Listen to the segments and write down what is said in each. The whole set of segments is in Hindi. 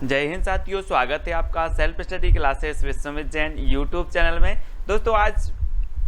जय हिंद साथियों, स्वागत है आपका self study classes Vishwamit Jain YouTube channel में। दोस्तों आज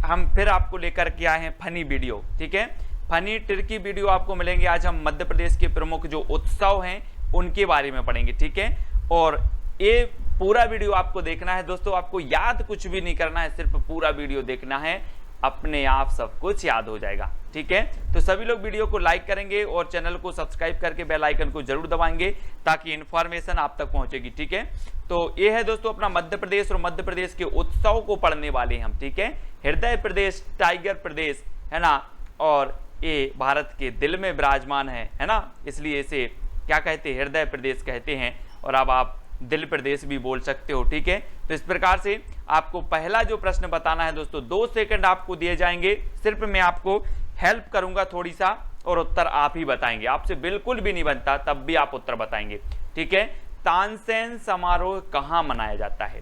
हम फिर आपको लेकर के आए हैं फनी वीडियो। ठीक है, फनी ट्रिकी वीडियो आपको मिलेंगे। आज हम मध्य प्रदेश के प्रमुख जो उत्सव हैं उनके बारे में पढ़ेंगे। ठीक है, और ये पूरा वीडियो आपको देखना है दोस्तों। आपको याद कुछ भी नहीं करना है, सिर्फ पूरा वीडियो देखना है, अपने आप सब कुछ याद हो जाएगा। ठीक है, तो सभी लोग वीडियो को लाइक करेंगे और चैनल को सब्सक्राइब करके बेल आइकन को जरूर दबाएंगे ताकि इन्फॉर्मेशन आप तक पहुंचेगी। ठीक है, तो ये है दोस्तों अपना मध्य प्रदेश और मध्य प्रदेश के उत्सव को पढ़ने वाले हम। ठीक है, हृदय प्रदेश, टाइगर प्रदेश है ना, और ये भारत के दिल में विराजमान है ना, इसलिए इसे क्या कहते हैं, हृदय प्रदेश कहते हैं। और अब आप दिल प्रदेश भी बोल सकते हो। ठीक है, तो इस प्रकार से आपको पहला जो प्रश्न बताना है दोस्तों, 2 सेकंड आपको दिए जाएंगे। सिर्फ मैं आपको हेल्प करूंगा थोड़ी सा और उत्तर आप ही बताएंगे। आपसे बिल्कुल भी नहीं बनता तब भी आप उत्तर बताएंगे। ठीक है, तानसेन समारोह कहां मनाया जाता है?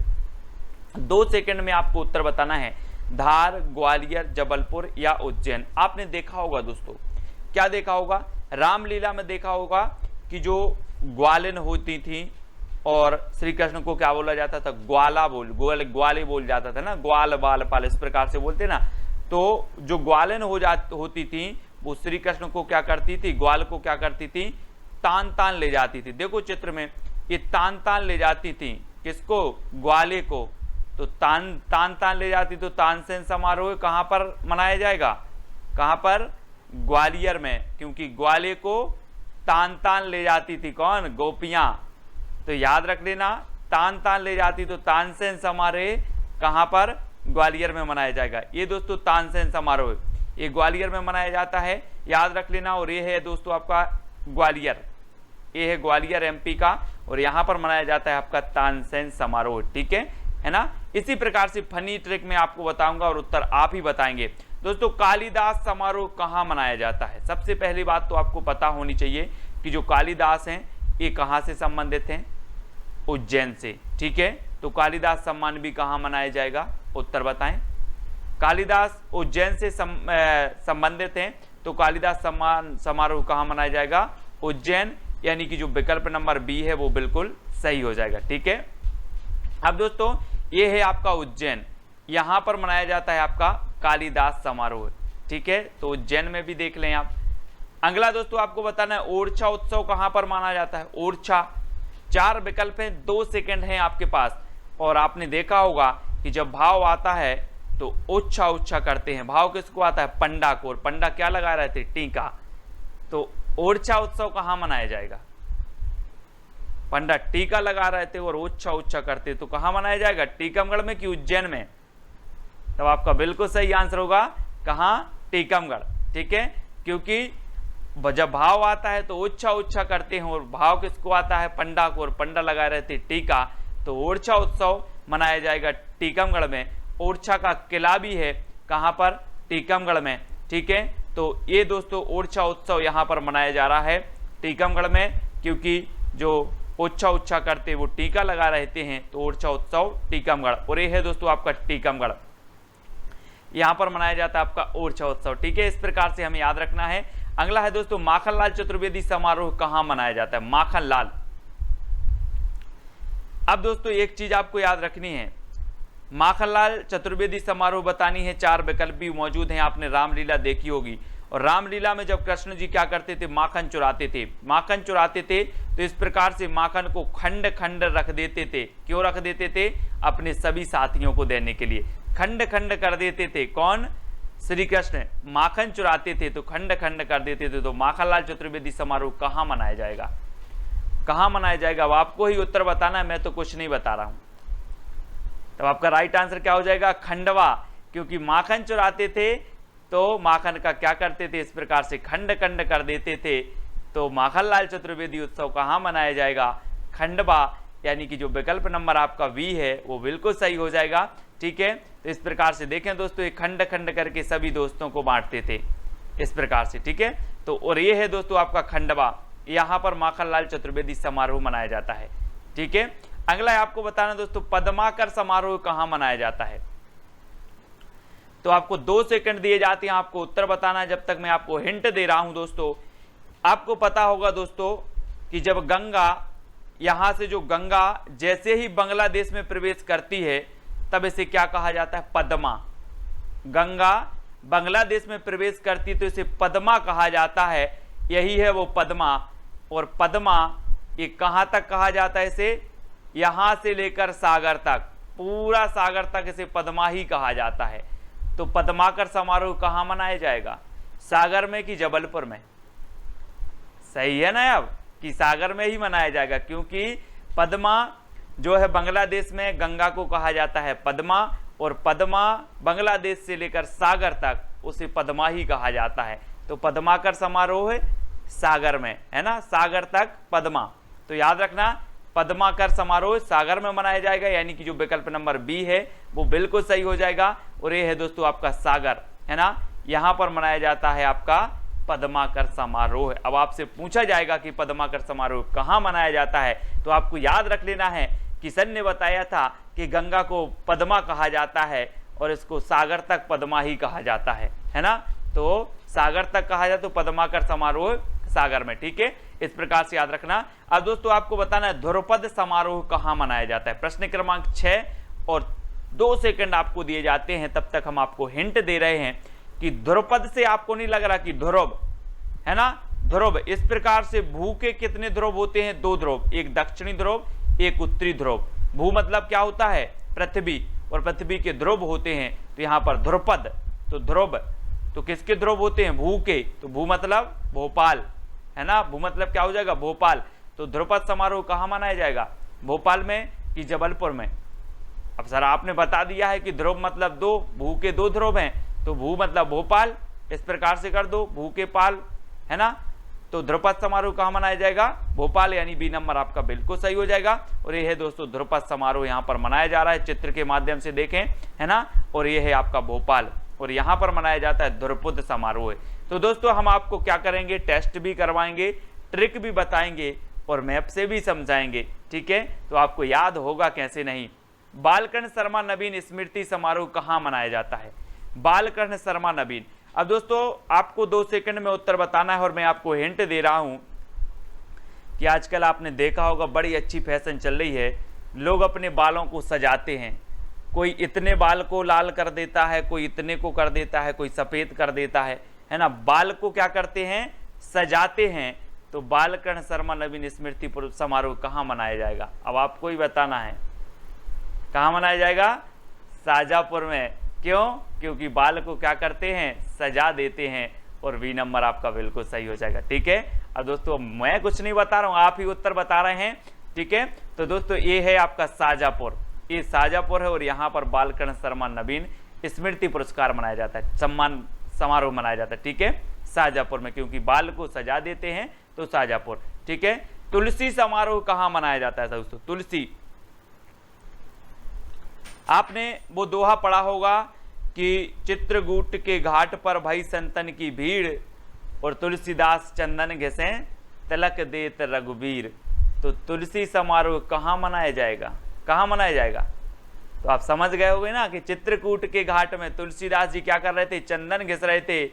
2 सेकंड में आपको उत्तर बताना है। धार, ग्वालियर, जबलपुर या उज्जैन। आपने देखा होगा दोस्तों, क्या देखा होगा, रामलीला में देखा होगा कि जो ग्वालिन होती थी और श्री कृष्ण को क्या बोला जाता था, ग्वाले बोल जाता था ना, ग्वाल बाल पाल इस प्रकार से बोलते ना। तो जो ग्वालिन होती थी वो श्री कृष्ण को क्या करती थी, ग्वाल को क्या करती थी, तान तान ले जाती थी। देखो चित्र में, ये तान तान ले जाती थी किसको, ग्वाले को। तो तान तान ले जाती, तो तानसेन समारोह कहां पर मनाया जाएगा, कहां पर, ग्वालियर में, क्योंकि ग्वाले को तान ले जाती थी कौन, गोपियां। तो याद रख लेना, तान ले जाती, तो तानसेन समारोह कहां पर, ग्वालियर में मनाया जाएगा। ये दोस्तों तानसेन समारोह ये ग्वालियर में मनाया जाता है, याद रख लेना। और ये है दोस्तों आपका ग्वालियर, ये है ग्वालियर एमपी का, और यहां पर मनाया जाता है आपका तानसेन समारोह। ठीक है ना। इसी प्रकार से फनी ट्रिक में आपको बताऊंगा और उत्तर आप ही बताएंगे। दोस्तों कालिदास समारोह कहां मनाया जाता है? सबसे पहली बात तो आपको पता होनी चाहिए कि जो कालिदास हैं ये कहां से संबंधित हैं, उज्जैन से। ठीक है, तो कालिदास सम्मान भी कहां मनाया जाएगा, उत्तर बताएं। कालिदास उज्जैन से संबंधित हैं, तो कालिदास सम्मान समारोह कहां मनाया जाएगा, उज्जैन, यानी कि जो विकल्प नंबर बी है वो बिल्कुल सही हो जाएगा। ठीक है, अब दोस्तों ये है आपका उज्जैन, यहां पर मनाया जाता है आपका कालिदास समारोह। ठीक है, तो उज्जैन में भी देख लें आप। अगला दोस्तों आपको बताना है ओरछा उत्सव कहां पर माना जाता है, ओरछा। 4 विकल्प हैं, 2 सेकंड हैं आपके पास। और आपने देखा होगा कि जब भाव आता है तो ओच्छा ओच्छा करते हैं। भाव किसको आता है, पंडा को, और पंडा क्या लगा रहे थे, टीका। तो ओरछा उत्सव कहां मनाया जाएगा, पंडा टीका लगा रहे थे और ओच्छा ओच्छा करते, तो कहां मनाया जाएगा, टीकमगढ़ में कि उज्जैन में? तब आपका बिल्कुल सही आंसर होगा कहां, टीकमगढ़। ठीक है, क्योंकि जब भाव आता है तो ओच्छा ओच्छा करते हैं, और भाव किसको आता है, पंडा को, और पंडा लगा रहे थे टीका। तो ओरछा उत्सव मनाया जाएगा टीकमगढ़ में। ओरछा का किला भी है कहां पर, टीकमगढ़ में। ठीक है, तो ये दोस्तों ओरछा उत्सव यहां पर मनाया जा रहा है टीकमगढ़ में, क्योंकि जो ओच्छा ओच्छा करते वो टीका लगा रहते हैं, तो ओरछा उत्सव टीकमगढ़। और ये है दोस्तों आपका टीकमगढ़, यहां पर मनाया जाता है आपका ओरछा उत्सव। ठीक है, इस प्रकार से हमें याद रखना है। अगला है दोस्तों माखनलाल चतुर्वेदी समारोह कहां मनाया जाता है, माखनलाल। अब दोस्तों एक चीज आपको याद रखनी है, माखनलाल चतुर्वेदी समारोह बतानी है। 4 विकल्प भी मौजूद हैं, आपने रामलीला देखी होगी। और रामलीला में जब कृष्ण जी क्या करते थे, माखन चुराते थे, माखन चुराते थे, तो इस प्रकार से माखन को खंड खंड रख देते थे। क्यों रख देते थे, अपने सभी साथियों को देने के लिए खंड खंड कर देते थे। कौन, श्री कृष्ण माखन चुराते थे तो खंड खंड कर देते थे। तो माखनलाल चतुर्वेदी समारोह कहां मनाया जाएगा, कहां मनाया जाएगा, अब आपको ही उत्तर बताना है, मैं तो कुछ नहीं बता रहा हूं। तब आपका राइट आंसर क्या हो जाएगा, खंडवा, क्योंकि माखन चुराते थे तो माखन का क्या करते थे, इस प्रकार से खंड खंड कर देते थे। तो माखनलाल चतुर्वेदी उत्सव कहां मनाया जाएगा, खंडवा, यानी कि जो विकल्प नंबर आपका वी है वो बिल्कुल सही हो जाएगा। ठीक है, तो इस प्रकार से देखें दोस्तों, ये खंड खंड करके सभी दोस्तों को बांटते थे इस प्रकार से। ठीक है, तो और ये है दोस्तों आपका खंडवा, यहां पर माखनलाल चतुर्वेदी समारोह मनाया जाता है। ठीक है, अगला है आपको बताना दोस्तों पद्माकर समारोह कहां मनाया जाता है। तो आपको 2 सेकंड दिए जाते हैं, आपको उत्तर बताना है। जब तक मैं आपको हिंट दे रहा हूं दोस्तों, आपको पता होगा दोस्तों कि जब गंगा यहां से जो गंगा जैसे ही बांग्लादेश में प्रवेश करती है तब इसे क्या कहा जाता है? पद्मा। गंगा बांग्लादेश में प्रवेश करती तो इसे पद्मा कहा जाता है। यही है वो पद्मा। और पद्मा ये कहां तक कहा जाता है? इसे यहां से लेकर सागर तक, पूरा सागर तक इसे पद्मा ही कहा जाता है। तो पद्माकर समारोह कहां मनाया जाएगा? सागर में कि जबलपुर में? सही है ना अब कि सागर में ही मनाया जाएगा, क्योंकि पद्मा जो है बांग्लादेश में गंगा को कहा जाता है पद्मा, और पद्मा बांग्लादेश से लेकर सागर तक उसे पद्मा ही कहा जाता है। तो पद्माकर समारोह है सागर में, है ना, सागर तक पद्मा। तो याद रखना पद्माकर समारोह सागर में मनाया जाएगा, यानी कि जो विकल्प नंबर बी है वो बिल्कुल सही हो जाएगा। और ये है दोस्तों आपका सागर, है ना, यहां पर मनाया जाता है आपका पद्माकर समारोह। अब आपसे पूछा जाएगा कि पद्माकर समारोह कहां मनाया जाता है, तो आपको याद रख लेना है किशन ने बताया था कि गंगा को पद्मा कहा जाता है और इसको सागर तक पद्मा ही कहा जाता है ना। तो सागर तक कहा जाए तो पद्माकर समारोह सागर में, ठीक है, इस प्रकार से याद रखना। अब दोस्तों आपको बताना है ध्रुपद समारोह कहां मनाया जाता है। प्रश्न क्रमांक 6 और 2 सेकंड आपको दिए जाते हैं, तब तक हम आपको हिंट दे रहे हैं कि ध्रुपद से आपको नहीं लग रहा कि ध्रुव, है ना, ध्रुव। इस प्रकार से भू के कितने ध्रुव होते हैं? 2 ध्रुव, एक दक्षिणी ध्रुव, एक उत्तरी ध्रुव। भू मतलब क्या होता है? पृथ्वी, और पृथ्वी के ध्रुव होते हैं। तो यहां पर ध्रुपद, तो ध्रुव तो किसके ध्रुव होते हैं? भू के। तो भू मतलब भोपाल, है ना, भू मतलब क्या हो जाएगा? भोपाल। तो ध्रुपद समारोह कहां मनाया जाएगा? भोपाल में कि जबलपुर में? अब सर आपने बता दिया है कि ध्रुव मतलब 2, भू के 2 ध्रुव हैं, तो भू मतलब भोपाल, इस प्रकार से कर दो, भू के पाल, है ना। तो ध्रुपद समारोह कहां मनाया जाएगा? भोपाल, यानी बी नंबर आपका बिल्कुल सही हो जाएगा। और ये है दोस्तों ध्रुपद समारोह यहां पर मनाया जा रहा है, चित्र के माध्यम से देखें, है ना। और ये है आपका भोपाल, और यहां पर मनाया जाता है ध्रुपद समारोह। तो दोस्तों हम आपको क्या करेंगे? टेस्ट भी करवाएंगे, ट्रिक भी बताएंगे और मैप से भी समझाएंगे, ठीक है। तो आपको याद होगा कैसे नहीं। बालकृष्ण शर्मा नवीन स्मृति समारोह कहां मनाया जाता है? बालकृष्ण शर्मा नवीन। अब दोस्तों आपको 2 सेकंड में उत्तर बताना है, और मैं आपको हिंट दे रहा हूं कि आजकल आपने देखा होगा बड़ी अच्छी फैशन चल रही है, लोग अपने बालों को सजाते हैं। कोई इतने बाल को लाल कर देता है, कोई इतने को कर देता है, कोई सफेद कर देता है ना। बाल को क्या करते हैं? सजाते हैं। तो बालकृष्ण शर्मा नवीन स्मृति समारोह कहां मनाया जाएगा? अब आपको ही बताना है कहां मनाया जाएगा? शाजापुर में। क्यों? क्योंकि बाल को क्या करते हैं? सजा देते हैं। और बी नंबर आपका बिल्कुल सही हो जाएगा, ठीक है। अब दोस्तों मैं कुछ नहीं बता रहा हूं, आप ही उत्तर बता रहे हैं, ठीक है। तो दोस्तों ये है आपका शाजापुर, ये शाजापुर है, और यहाँ पर बालकृष्ण शर्मा नवीन स्मृति पुरस्कार मनाया जाता है, सम्मान समारोह मनाया जाता है, ठीक है, शाजापुर में, क्योंकि बाल को सजा देते हैं तो शाजापुर, ठीक है। तुलसी समारोह कहां मनाया जाता है दोस्तों? तुलसी, आपने वो दोहा पढ़ा होगा कि चित्रकूट के घाट पर भई संतन की भीड़, और तुलसीदास चंदन घसे तिलक देत रघुबीर। तो तुलसी समारोह कहां मनाया जाएगा? कहां मनाया जाएगा? तो आप समझ गए होंगे ना कि चित्रकूट के घाट में तुलसीदास जी क्या कर रहे थे? चंदन घिस रहे थे,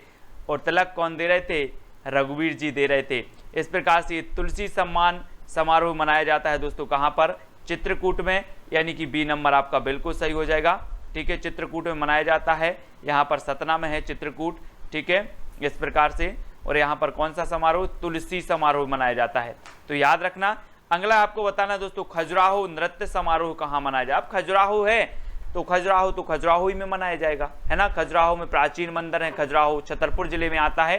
और तिलक कौन दे रहे थे? रघुवीर जी दे रहे थे। इस प्रकार से तुलसी सम्मान समारोह मनाया जाता है दोस्तों कहां पर? चित्रकूट में, यानी कि बी नंबर आपका बिल्कुल सही हो जाएगा, ठीक है। चित्रकूट में मनाया जाता है, यहाँ पर सतना में है चित्रकूट, ठीक है, इस प्रकार से। और यहाँ पर कौन सा समारोह? तुलसी समारोह मनाया जाता है। तो याद रखना। अगला आपको बताना दोस्तों खजुराहो नृत्य समारोह कहाँ मनाया जाए? अब खजुराहो है तो खजुराहो ही में मनाया जाएगा, है ना। खजुराहो में प्राचीन मंदिर है, खजुराहो छतरपुर जिले में आता है।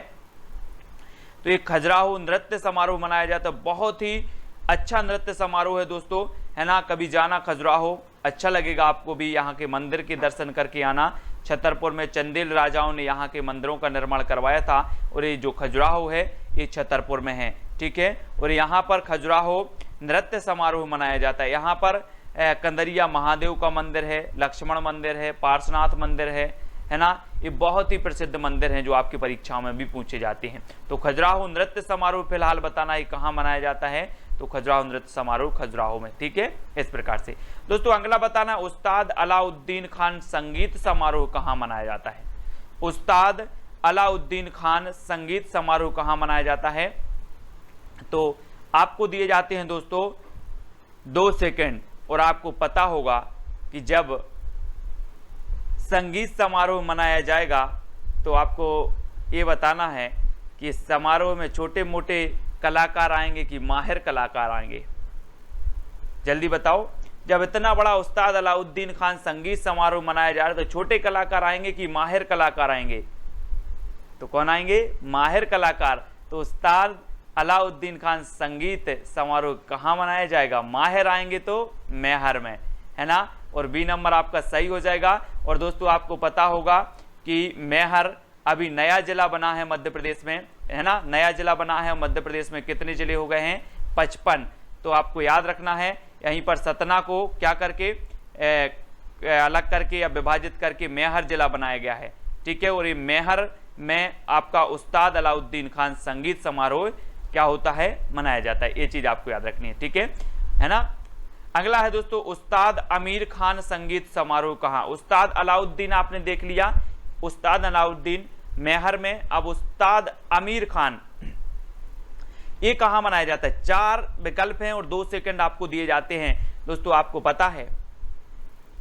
तो ये खजुराहो नृत्य समारोह मनाया जाता है, बहुत ही अच्छा नृत्य समारोह है दोस्तों, है ना। कभी जाना खजुराहो, अच्छा लगेगा आपको भी, यहाँ के मंदिर के दर्शन करके आना। छतरपुर में चंदेल राजाओं ने यहाँ के मंदिरों का निर्माण करवाया था, और ये जो खजुराहो है ये छतरपुर में है, ठीक है। और यहाँ पर खजुराहो नृत्य समारोह मनाया जाता है। यहाँ पर कंदरिया महादेव का मंदिर है, लक्ष्मण मंदिर है, पार्श्वनाथ मंदिर है ना। ये बहुत ही प्रसिद्ध मंदिर हैं जो आपकी परीक्षाओं में भी पूछे जाते हैं। तो खजुराहो नृत्य समारोह फिलहाल बताना है कहाँ मनाया जाता है? तो खजुराहो नृत्य समारोह खजुराहो में, ठीक है, इस प्रकार से। दोस्तों अगला बताना उस्ताद अलाउद्दीन खान संगीत समारोह कहाँ मनाया जाता है? उस्ताद अलाउद्दीन खान संगीत समारोह कहाँ मनाया जाता है? तो आपको दिए जाते हैं दोस्तों 2 सेकंड। और आपको पता होगा कि जब संगीत समारोह मनाया जाएगा तो आपको ये बताना है कि इस समारोह में छोटे मोटे कलाकार आएंगे कि माहिर कलाकार आएंगे। जल्दी बताओ, जब इतना बड़ा उस्ताद अलाउद्दीन खान संगीत समारोह मनाया जा रहा है तो छोटे कलाकार आएंगे कि माहिर कलाकार आएंगे? तो कौन आएंगे? माहिर कलाकार। तो उस्ताद अलाउद्दीन खान संगीत समारोह कहाँ मनाया जाएगा? माहिर आएंगे तो मेहर में, है ना। और बी नंबर आपका सही हो जाएगा। और दोस्तों आपको पता होगा कि मेहर अभी नया जिला बना है मध्य प्रदेश में, है ना। नया जिला बना है मध्य प्रदेश में। कितने जिले हो गए हैं? 55। तो आपको याद रखना है, यहीं पर सतना को क्या करके अलग करके या विभाजित करके मेहर जिला बनाया गया है, ठीक है। और ये मेहर में आपका उस्ताद अलाउद्दीन खान संगीत समारोह क्या होता है? मनाया जाता है। ये चीज आपको याद रखनी है, ठीक है ना। अगला है दोस्तों, उस्ताद आमिर खान संगीत समारोह कहाँ? उस्ताद अलाउद्दीन आपने देख लिया, उस्ताद अलाउद्दीन मेहर में। अब उस्ताद आमिर खान ये कहाँ मनाया जाता है? 4 विकल्प हैं और 2 सेकंड आपको दिए जाते हैं। दोस्तों आपको पता है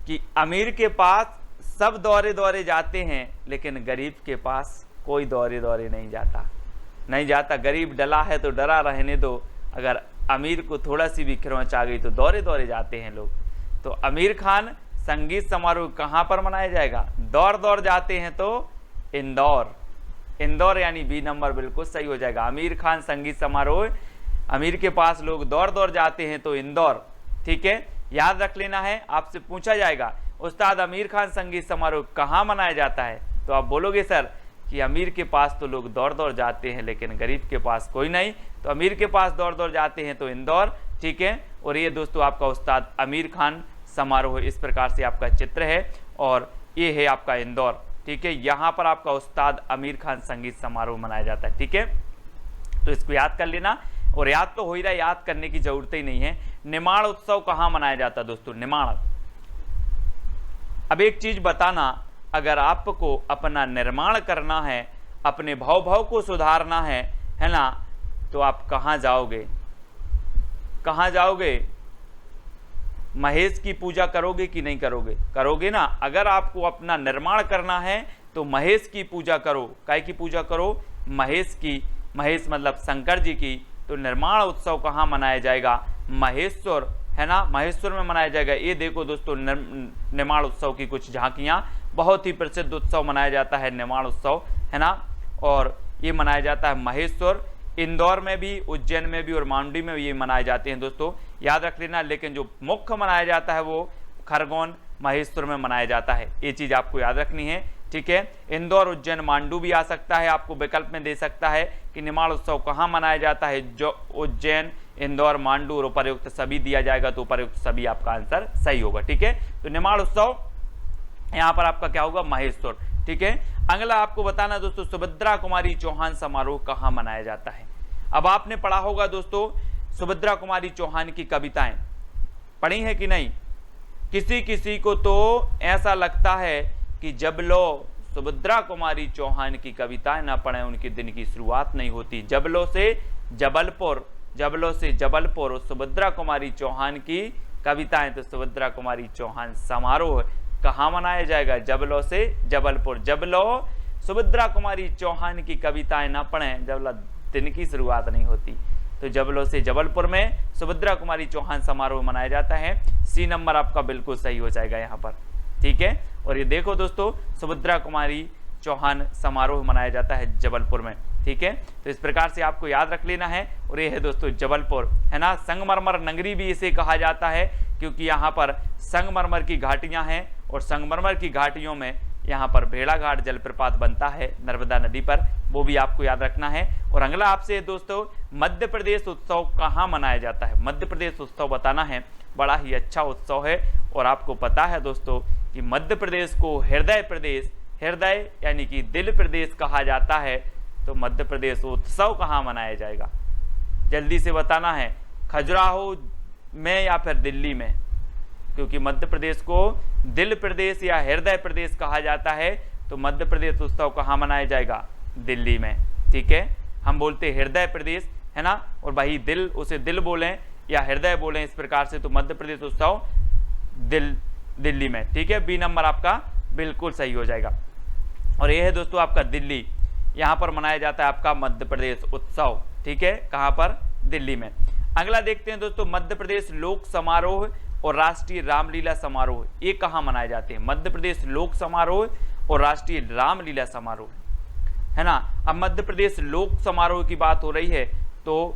कि अमीर के पास सब दौरे दौरे जाते हैं, लेकिन गरीब के पास कोई दौरे दौरे नहीं जाता। गरीब डला है तो डरा रहने दो, अगर अमीर को थोड़ा सी भी खरोंच आ गई तो दौरे दौरे जाते हैं लोग। तो आमिर खान संगीत समारोह कहाँ पर मनाया जाएगा? दौर जाते हैं तो इंदौर, यानी बी नंबर बिल्कुल सही हो जाएगा। आमिर खान संगीत समारोह, अमीर के पास लोग दौर जाते हैं तो इंदौर, ठीक है। याद रख लेना है, आपसे पूछा जाएगा उस्ताद आमिर खान संगीत समारोह कहाँ मनाया जाता है, तो आप बोलोगे सर कि अमीर के पास तो लोग दौर जाते हैं लेकिन गरीब के पास कोई नहीं। तो अमीर के पास दौर जाते हैं तो इंदौर, ठीक है। और ये दोस्तों आपका उस्ताद आमिर खान समारोह इस प्रकार से आपका चित्र है और ये है आपका इंदौर, ठीक है। यहाँ पर आपका उस्ताद आमिर खान संगीत समारोह मनाया जाता है, ठीक है। तो इसको याद कर लेना, और याद तो हो ही रहा है, याद करने की जरूरत ही नहीं है। निमाड़ उत्सव कहाँ मनाया जाता है दोस्तों? निमाड़। अब एक चीज बताना, अगर आपको अपना निर्माण करना है, अपने भाव को सुधारना है ना, तो आप कहाँ जाओगे? महेश की पूजा करोगे कि नहीं करोगे? करोगे ना। अगर आपको अपना निर्माण करना है तो महेश की पूजा करो। काय की पूजा करो? महेश की। महेश मतलब शंकर जी की। तो निर्माण उत्सव कहाँ मनाया जाएगा? महेश्वर, है ना, महेश्वर में मनाया जाएगा। ये देखो दोस्तों निर्माण उत्सव की कुछ झांकियाँ। बहुत ही प्रसिद्ध उत्सव मनाया जाता है निर्माण उत्सव, है ना। और ये मनाया जाता है महेश्वर, इंदौर में भी, उज्जैन में भी और मांडवी में भी ये मनाए जाते हैं दोस्तों, याद रख लेना। लेकिन जो मुख्य मनाया जाता है वो खरगोन महेश्वर में मनाया जाता है। ये चीज आपको याद रखनी है, ठीक है। इंदौर, उज्जैन, मांडू भी आ सकता है, आपको विकल्प में दे सकता है कि निर्माण उत्सव कहाँ मनाया जाता है। जो उज्जैन, इंदौर, मांडू और उपर्युक्त सभी दिया जाएगा तो उपर्युक्त सभी आपका आंसर सही होगा, ठीक है। तो निर्माण उत्सव यहाँ पर आपका क्या होगा? महेश्वर, ठीक है। अगला आपको बताना दोस्तों, सुभद्रा कुमारी चौहान समारोह कहाँ मनाया जाता है? अब आपने पढ़ा होगा दोस्तों सुभद्रा कुमारी चौहान की कविताएं, पढ़ी है कि नहीं? किसी किसी को तो ऐसा लगता है कि जब लो सुभद्रा कुमारी चौहान की कविताएं ना पढ़े उनके दिन की शुरुआत नहीं होती। जबलों से जबलपुर सुभद्रा कुमारी चौहान की कविताएं। तो सुभद्रा कुमारी चौहान समारोह कहाँ मनाया जाएगा? जबलों से जबलपुर। जबलो सुभद्रा कुमारी चौहान की कविताएं ना पढ़ें जबला दिन की शुरुआत नहीं होती। तो जबलों से जबलपुर में सुभद्रा कुमारी चौहान समारोह मनाया जाता है। सी नंबर आपका बिल्कुल सही हो जाएगा यहाँ पर, ठीक है। और ये देखो दोस्तों सुभद्रा कुमारी चौहान समारोह मनाया जाता है जबलपुर में, ठीक है। तो इस प्रकार से आपको याद रख लेना है। और ये है दोस्तों जबलपुर, है ना। संगमरमर नगरी भी इसे कहा जाता है क्योंकि यहाँ पर संगमरमर की घाटियाँ हैं और संगमरमर की घाटियों में यहाँ पर भेड़ाघाट जलप्रपात बनता है नर्मदा नदी पर, वो भी आपको याद रखना है। और अगला आपसे दोस्तों, मध्य प्रदेश उत्सव कहाँ मनाया जाता है? मध्य प्रदेश उत्सव बताना है। बड़ा ही अच्छा उत्सव है और आपको पता है दोस्तों कि मध्य प्रदेश को हृदय प्रदेश, हृदय यानी कि दिल प्रदेश कहा जाता है। तो मध्य प्रदेश उत्सव कहाँ मनाया जाएगा? जल्दी से बताना है, खजुराहो में या फिर दिल्ली में? क्योंकि मध्य प्रदेश को दिल प्रदेश या हृदय प्रदेश कहा जाता है। तो मध्य प्रदेश उत्सव कहाँ मनाया जाएगा? दिल्ली में, ठीक है। हम बोलते हृदय प्रदेश, है ना, और भाई दिल, उसे दिल बोलें, या हृदय बोले इस प्रकार से, तो मध्य प्रदेश उत्सव दिल्ली में, ठीक है। बी नंबर आपका बिल्कुल सही हो जाएगा। और यह है दोस्तों आपका दिल्ली, यहाँ पर मनाया जाता है आपका मध्य प्रदेश उत्सव, ठीक है, कहाँ पर, दिल्ली में। अगला देखते हैं दोस्तों, मध्य प्रदेश लोक समारोह और राष्ट्रीय रामलीला समारोह ये कहाँ मनाए जाते हैं? मध्य प्रदेश लोक समारोह और राष्ट्रीय रामलीला समारोह, है ना। अब मध्य प्रदेश लोक समारोह की बात हो रही है तो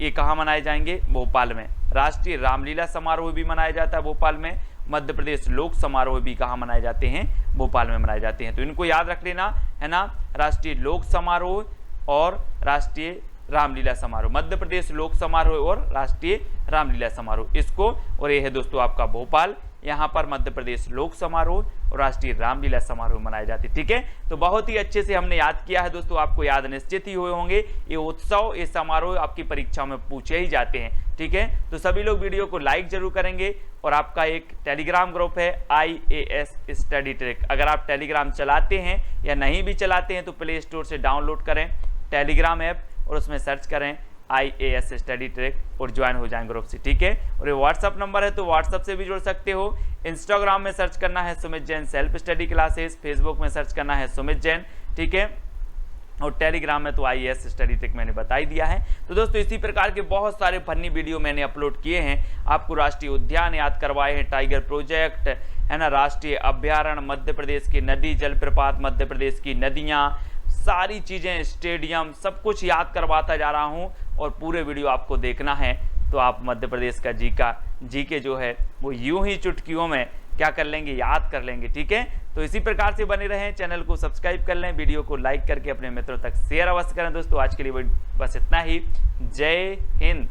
ये कहाँ मनाए जाएंगे? भोपाल में। राष्ट्रीय रामलीला समारोह भी मनाया जाता है भोपाल में, मध्य प्रदेश लोक समारोह भी कहाँ मनाए जाते हैं? भोपाल में मनाए जाते हैं। तो इनको याद रख लेना, है ना, राष्ट्रीय लोक समारोह और राष्ट्रीय रामलीला समारोह, मध्य प्रदेश लोक समारोह और राष्ट्रीय रामलीला समारोह, इसको। और ये है दोस्तों आपका भोपाल, यहाँ पर मध्य प्रदेश लोक समारोह और राष्ट्रीय रामलीला समारोह मनाए जाते हैं, ठीक है। तो बहुत ही अच्छे से हमने याद किया है दोस्तों, आपको याद निश्चित ही हुए होंगे। ये उत्सव, ये समारोह आपकी परीक्षाओं में पूछे ही जाते हैं, ठीक है। तो सभी लोग वीडियो को लाइक जरूर करेंगे। और आपका एक टेलीग्राम ग्रुप है IAS स्टडी ट्रिक, अगर आप टेलीग्राम चलाते हैं या नहीं भी चलाते हैं तो प्ले स्टोर से डाउनलोड करें टेलीग्राम ऐप और उसमें सर्च करें IAS स्टडी ट्रिक और ज्वाइन हो जाएं ग्रुप से, ठीक है। और ये व्हाट्सअप नंबर है तो व्हाट्सअप से भी जुड़ सकते हो। इंस्टाग्राम में सर्च करना है Sumit Jain self study classes, Facebook में सर्च करना है सुमित जैन, ठीक है। और टेलीग्राम में तो IAS स्टडी ट्रिक मैंने बता ही दिया है। तो दोस्तों इसी प्रकार के बहुत सारे फनी वीडियो मैंने अपलोड किए हैं, आपको राष्ट्रीय उद्यान याद करवाए हैं, टाइगर प्रोजेक्ट, है ना, राष्ट्रीय अभ्यारण्य, मध्य प्रदेश की नदी जलप्रपात, मध्य प्रदेश की नदियाँ, सारी चीज़ें, स्टेडियम, सब कुछ याद करवाता जा रहा हूँ। और पूरे वीडियो आपको देखना है तो आप मध्य प्रदेश का जीके जो है वो यूं ही चुटकियों में क्या कर लेंगे? याद कर लेंगे, ठीक है। तो इसी प्रकार से बने रहें, चैनल को सब्सक्राइब कर लें, वीडियो को लाइक करके अपने मित्रों तक शेयर अवश्य करें। दोस्तों आज के लिए बस इतना ही। जय हिंद।